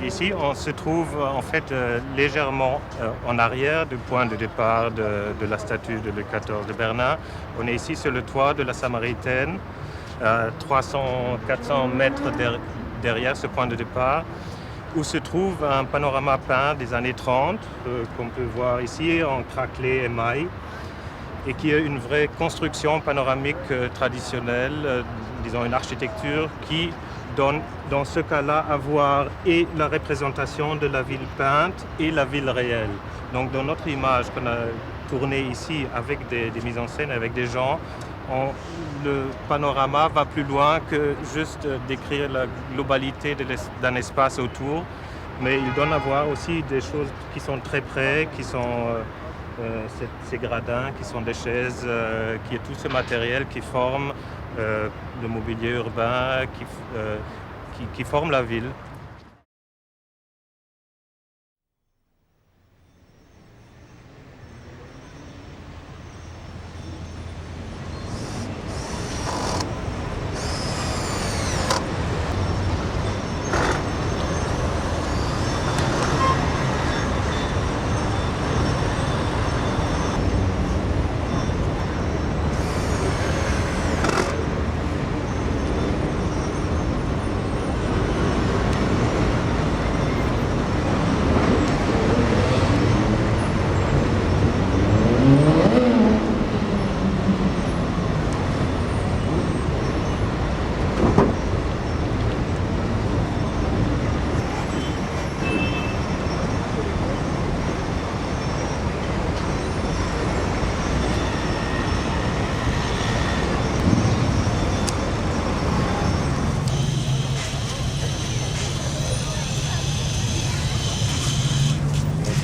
ici, on se trouve en fait légèrement en arrière du point de départ de la statue de Louis XIV de Bernin. On est ici sur le toit de la Samaritaine, 300-400 mètres derrière ce point de départ, où se trouve un panorama peint des années 30, qu'on peut voir ici en craquelé émail, et qui est une vraie construction panoramique traditionnelle, disons une architecture qui donne dans ce cas-là à voir et la représentation de la ville peinte et la ville réelle. Donc dans notre image qu'on a tournée ici avec des mises en scène, avec des gens, le panorama va plus loin que juste décrire la globalité d'un espace autour, mais il donne à voir aussi des choses qui sont très près, qui sont ces gradins, qui sont des chaises, qui est tout ce matériel qui forme le mobilier urbain, qui forme la ville.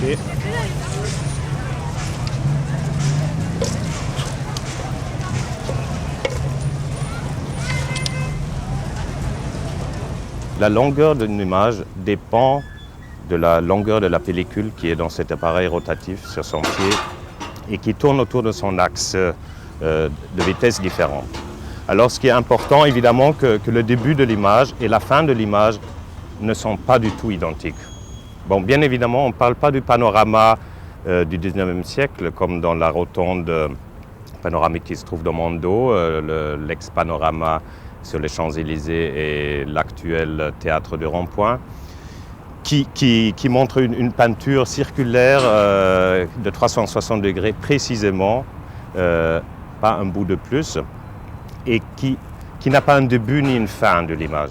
Okay. La longueur d'une image dépend de la longueur de la pellicule qui est dans cet appareil rotatif sur son pied et qui tourne autour de son axe de vitesse différente. Alors ce qui est important évidemment que le début de l'image et la fin de l'image ne sont pas du tout identiques. Bon, bien évidemment, on ne parle pas du panorama du 19e siècle, comme dans la rotonde panoramique qui se trouve dans mon dos, l'ex-panorama sur les Champs-Élysées et l'actuel théâtre du Rond-Point, qui montre une peinture circulaire de 360 degrés précisément, pas un bout de plus, et qui n'a pas un début ni une fin de l'image.